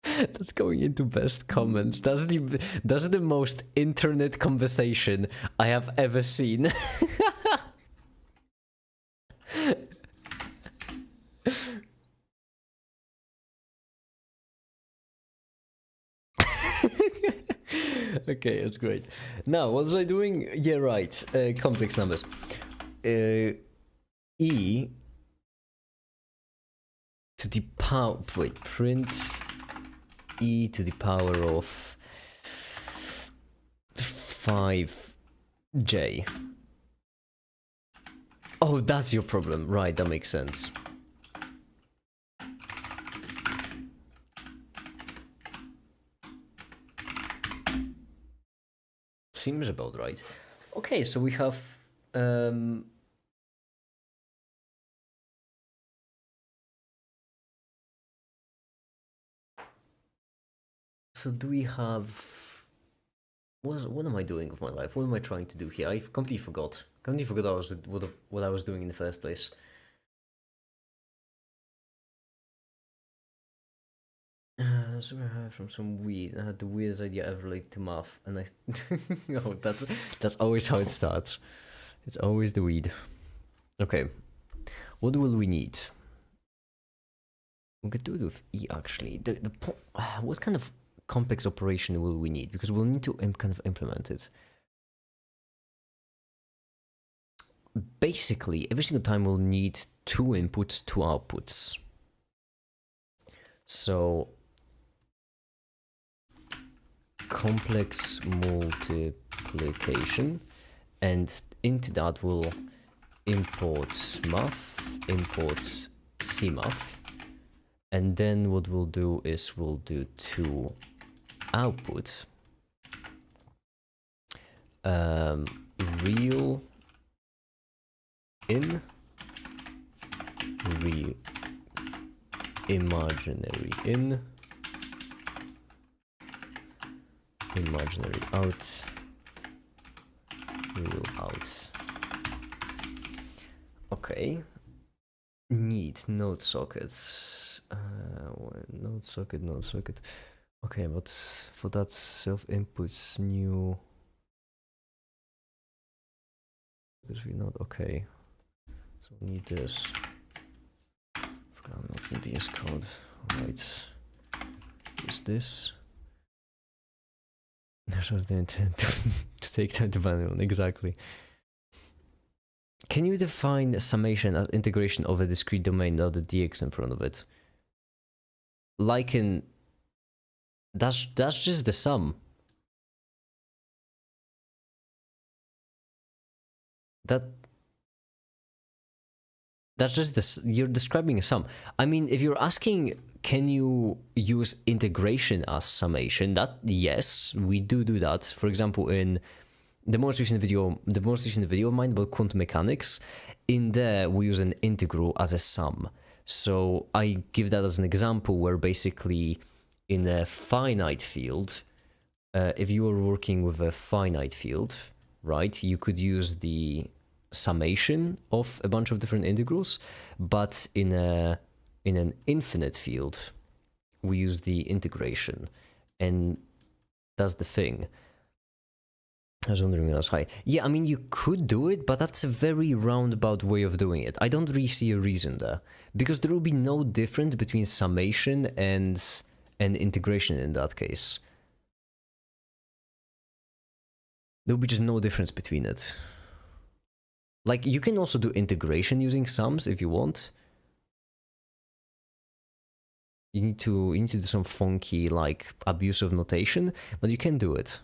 That's going into best comments. That's the most internet conversation I have ever seen. Okay, that's great. Now, what was I doing? Yeah, right. Complex numbers. E to the power. Wait, print e to the power of 5j. Oh, that's your problem. Right, that makes sense. Seems about right. Okay, so we have so do we have what am I doing with my life? What am I trying to do here? I completely forgot. What I was doing in the first place. So I heard from some weed. I had the weirdest idea ever related to math, and I. Oh, that's always how it starts. It's always the weed. Okay, what will we need? We could do it with E actually. What kind of complex operation will we need? Because we'll need to kind of implement it. Basically, every single time we'll need 2 inputs, 2 outputs. So complex multiplication, and into that we'll import math, import cmath, and then what we'll do is we'll do 2 output, real in, real imaginary in, imaginary out, real out. Okay. Need node sockets. Node socket. Okay, but for that self inputs new. Because we not okay. So we need this. I'm not in VS Code. Right. Is this? That was the intent to take time to find one. Exactly. Can you define summation as integration of a discrete domain without the dx in front of it? like in... That's just the sum. That's just this. You're describing a sum. I mean, if you're asking, can you use integration as summation? That, yes, we do that. For example, in the most recent video of mine about quantum mechanics, in there we use an integral as a sum. So I give that as an example where basically in a finite field, if you were working with a finite field, right, you could use the summation of a bunch of different integrals, but in an infinite field, we use the integration, and that's the thing. I was wondering when I was high. Yeah, I mean, you could do it, but that's a very roundabout way of doing it. I don't really see a reason there, because there will be no difference between summation and integration in that case. There will be just no difference between it. Like, you can also do integration using sums if you want. You need to do some funky, like, abusive notation, but you can do it.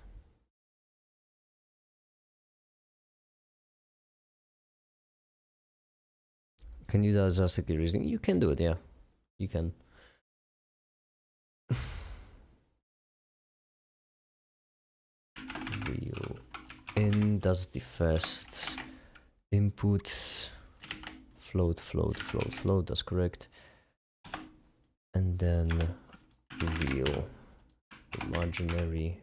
Can you do that as stochastic reasoning? You can do it, yeah. You can. Real in, that's the first input. Float, that's correct. And then real, imaginary.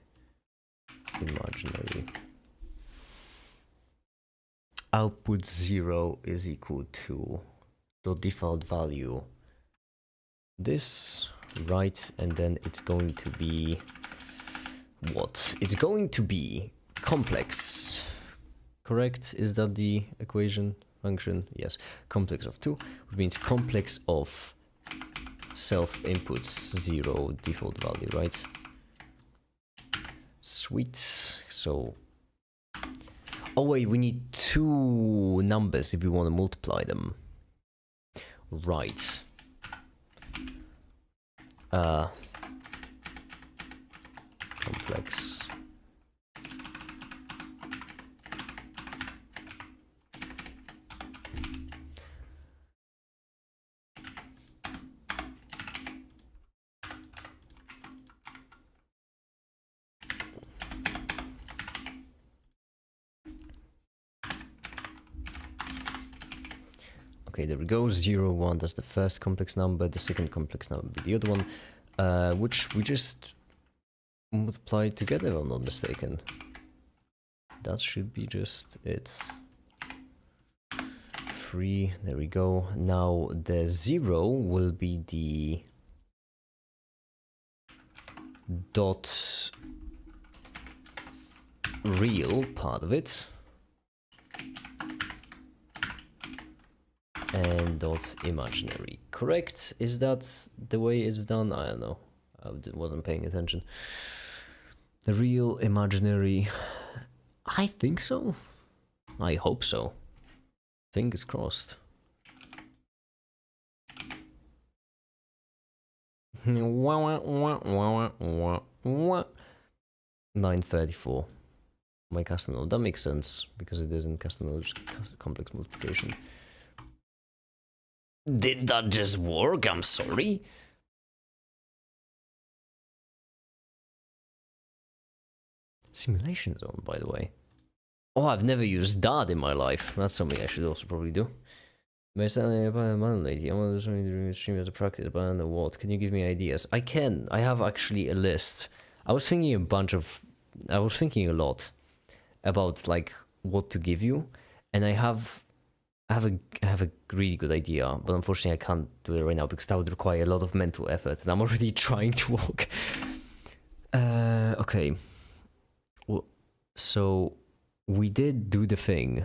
Output 0 is equal to the default value this, right? And then it's going to be what? It's going to be complex, correct? Is that the equation function? Yes, complex of 2, which means complex of self inputs 0 default value, right? Sweet. So, oh wait, we need 2 numbers if we want to multiply them. Right. Complex. Okay, there we go. 0, 1, that's the first complex number. The second complex number will be the other one, which we just multiplied together, if I'm not mistaken. That should be just it. 3, there we go. Now the 0 will be the dot real part of it. And dot imaginary. Correct? Is that the way it's done? I don't know. I wasn't paying attention. The real, imaginary. I think so. I hope so. Fingers crossed. 934. My custom node. That makes sense because it isn't custom node, just complex multiplication. Did that just work? I'm sorry. Simulation zone, by the way. Oh, I've never used that in my life. That's something I should also probably do. Based on a lady, I want to do something during stream as a practice, but I don't know what. Can you give me ideas? I can. I have actually a list. I was thinking a lot about like what to give you, and I have a really good idea, but unfortunately I can't do it right now because that would require a lot of mental effort, and I'm already trying to walk. Okay. Well, so we did do the thing.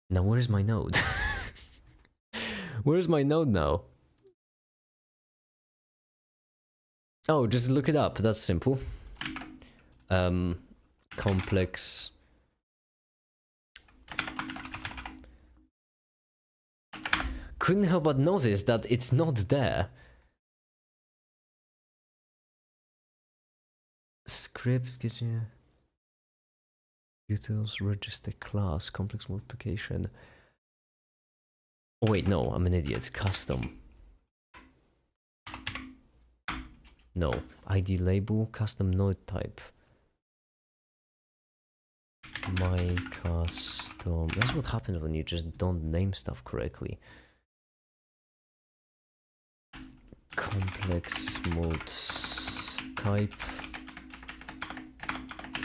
Now where is my node? Where is my node now? Oh, just look it up. That's simple. Complex. couldn't help but notice that it's not there. Script gives you utils register class complex multiplication. Oh wait, no, I'm an idiot. Custom. No, ID label, custom node type. My custom. That's what happens when you just don't name stuff correctly. Complex mode type.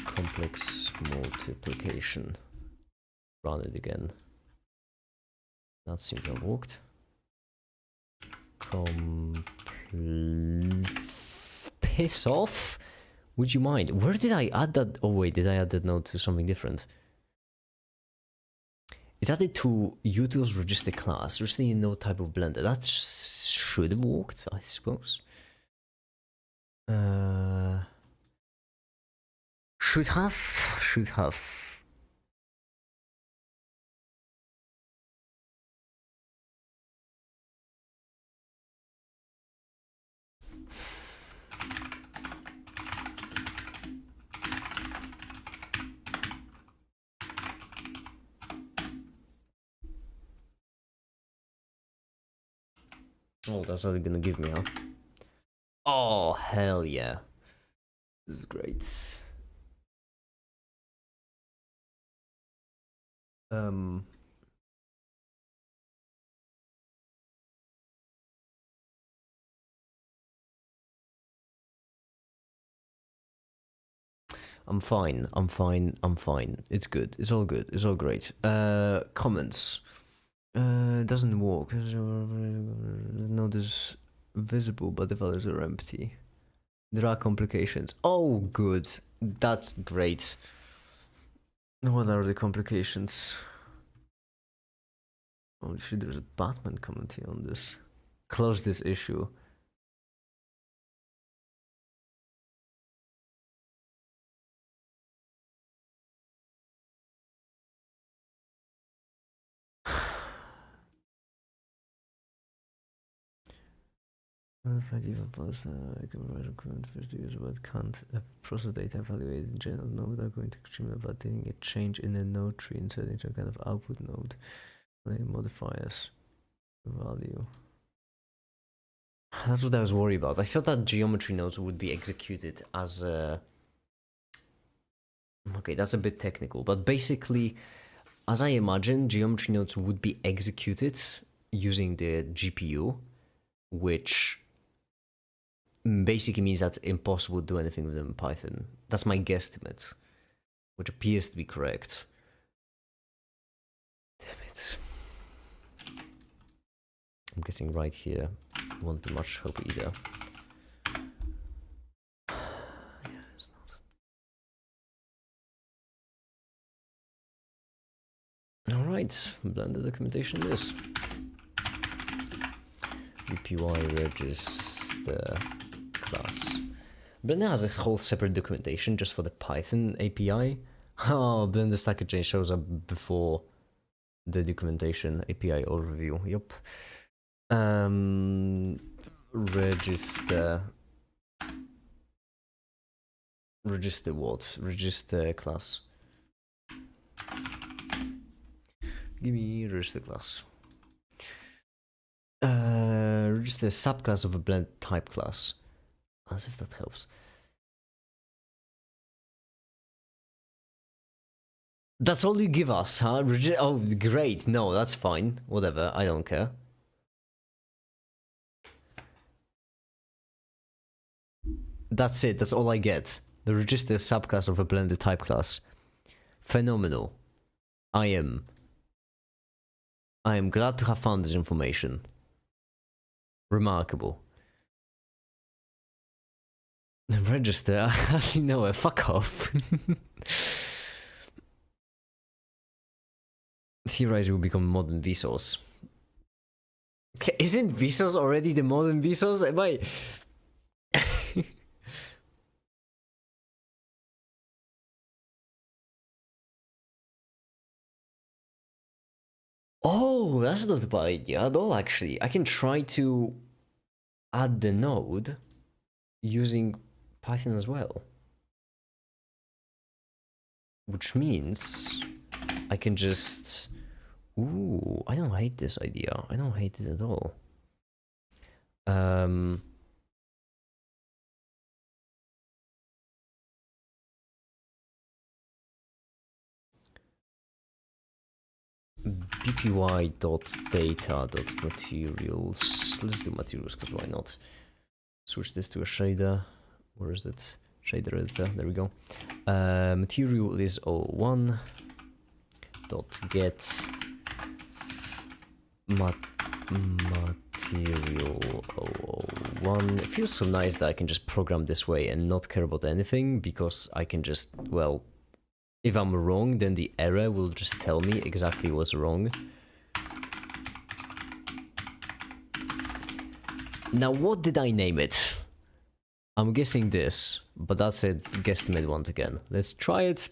Complex multiplication. Run it again. That seems to have worked. Piss off? Would you mind? Where did I add that? Oh wait, did I add that node to something different? It's added to utils register class, registering a node type of blender. That should have worked, I suppose. Should have. Oh, that's what they're gonna give me, huh? Oh, hell yeah. This is great. I'm fine. It's good. It's all good. It's all great. Comments. Doesn't work. Node is visible, but the values are empty. There are complications. Oh, good. That's great. What are the complications? Holy shit, there's a Batman commentary on this. Close this issue. Modified even post I can provide current first user but can't process data evaluated in general node without going to extreme about taking a change in a node tree and setting into a kind of output node. Modifiers value. That's what I was worried about. I thought that geometry nodes would be executed as a... Okay, that's a bit technical, but basically, as I imagine, geometry nodes would be executed using the GPU, which basically means that's impossible to do anything with them in Python. That's my guesstimate, which appears to be correct. Damn it. I'm guessing right here. Won't be much hope either. Yeah, it's not. Alright, Blender documentation is. UPY register class. Blender has a whole separate documentation just for the Python API. Oh, Blender Stack Exchange shows up before the documentation API overview. Yup. Register what? Register class. Give me register class. Register subclass of a blend type class. As if that helps. That's all you give us, huh? Oh, great. No, that's fine. Whatever. I don't care. That's it. That's all I get. The register subclass of a blended type class. Phenomenal. I am glad to have found this information. Remarkable. Register? I hardly know it. Fuck off. Theorize will become modern Vsauce. Isn't Vsauce already the modern Vsauce? Am I... Oh, that's not a bad idea at all, actually. I can try to add the node using Python as well. Which means I can just... Ooh, I don't hate this idea. I don't hate it at all. bpy.data.materials. Let's do materials, because why not? Switch this to a shader. Where is it? Shader editor. There we go. Material is 01. Dot get material 001. It feels so nice that I can just program this way and not care about anything, because I can just, well, if I'm wrong, then the error will just tell me exactly what's wrong. Now, what did I name it? I'm guessing this, but that's a guesstimate once again. Let's try it.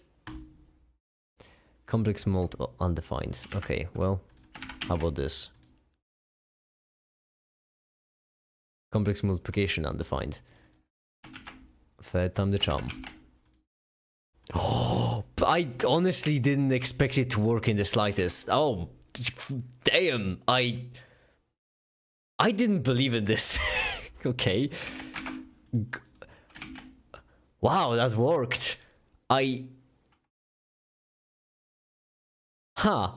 Complex mode undefined. Okay, well, how about this? Complex multiplication undefined. Third time the charm. Oh, I honestly didn't expect it to work in the slightest. Oh, damn. I didn't believe in this. Okay. Wow, that worked. Huh.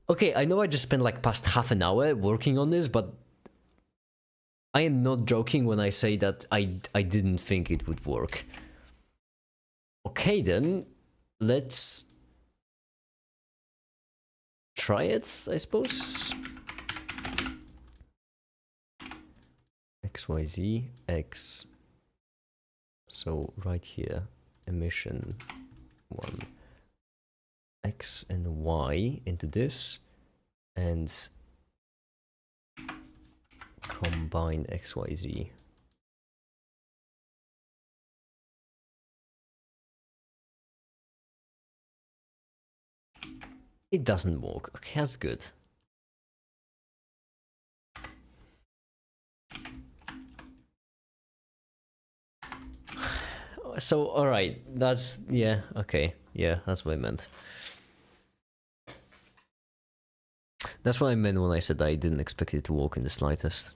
Okay, I know I just spent like past half an hour working on this, but I am not joking when I say that I didn't think it would work. Okay then, let's try it, I suppose. XYZ, X. So right here, emission 1. X and Y into this, and combine XYZ. It doesn't work. Okay, that's good. So, alright, that's, yeah, okay. Yeah, that's what I meant. That's what I meant when I said I didn't expect it to work in the slightest.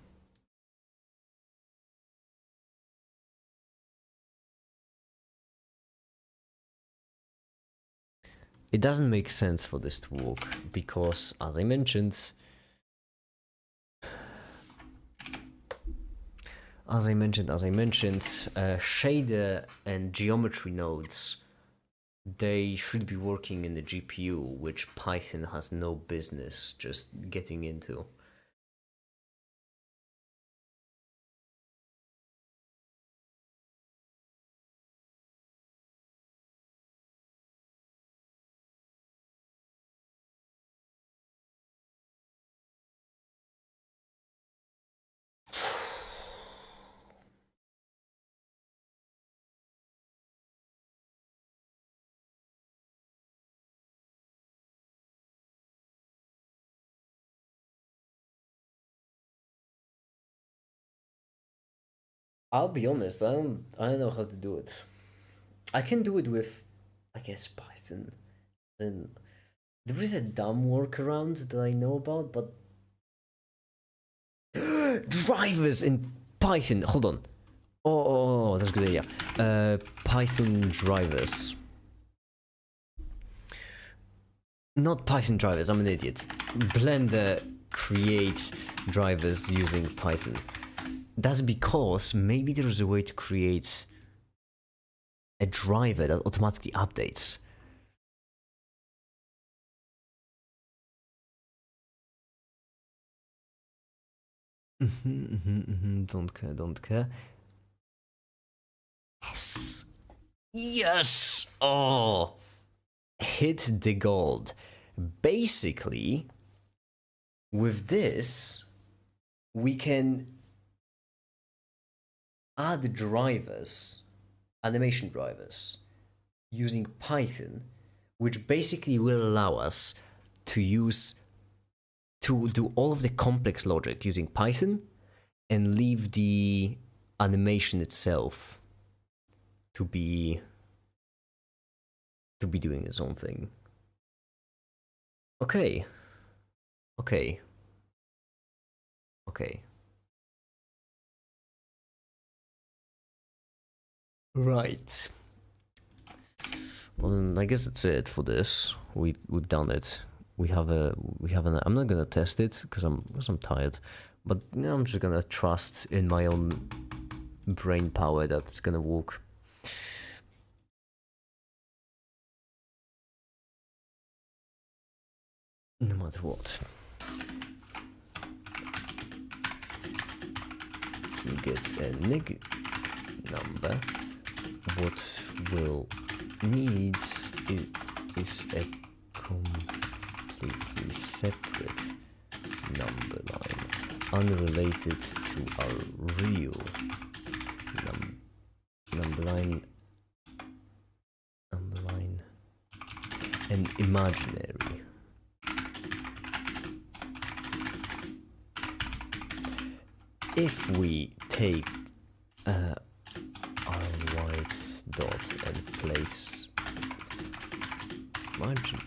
It doesn't make sense for this to work, because, as I mentioned, shader and geometry nodes, they should be working in the GPU, which Python has no business just getting into. I'll be honest, I don't know how to do it. I can do it with, I guess, Python. Then there is a dumb workaround that I know about, but drivers in Python. Hold on. Oh, that's a good idea. Python drivers. Not Python drivers. I'm an idiot. Blender create drivers using Python. That's because maybe there's a way to create a driver that automatically updates. Don't care, don't care. Yes. Yes! Oh! Hit the gold. Basically, with this, we can add drivers, animation drivers, using Python which basically will allow us to do all of the complex logic using Python and leave the animation itself to be doing its own thing. Okay. Right. Well, I guess that's it for this. We've done it. We have an. I'm not gonna test it because I'm tired, but you know, I'm just gonna trust in my own brain power that it's gonna work. No matter what. To get a negative number, what we'll need is a completely separate number line, unrelated to our real number line, and imaginary. If we take our white dot and place margin,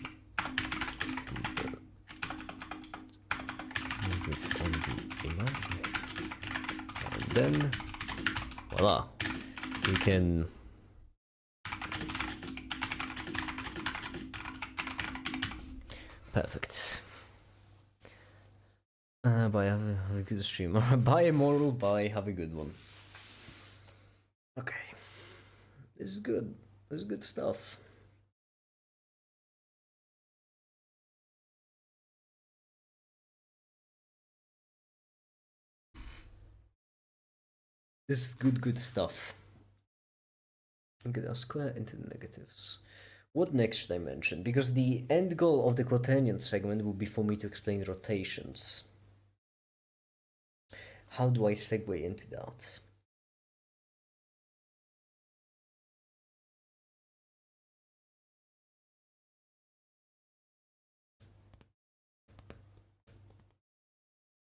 move it on the imaginary, and then voila, we can perfect. Bye, have a good stream. Bye, Immoral. Bye, have a good one. Okay. This is good. This is good stuff. This is good stuff. Get our square into the negatives. What next should I mention? Because the end goal of the quaternion segment will be for me to explain rotations. How do I segue into that?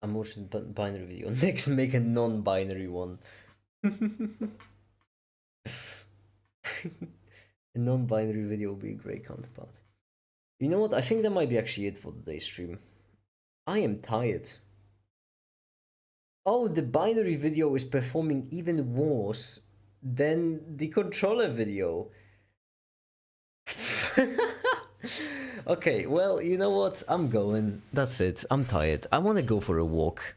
I'm watching binary video. Next, make a non-binary one. A non-binary video will be a great counterpart. You know what? I think that might be actually it for today's stream. I am tired. Oh, the binary video is performing even worse than the controller video. Okay, well, you know what? I'm going. That's it. I'm tired. I want to go for a walk.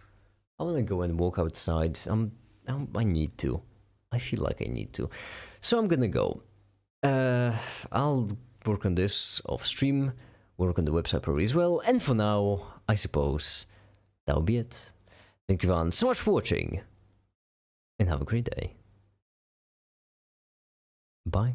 I want to go and walk outside. I need to. I feel like I need to. So I'm gonna go. I'll work on this off stream, work on the website probably as well, and for now, I suppose that'll be it. Thank you everyone so much for watching, and have a great day. Bye.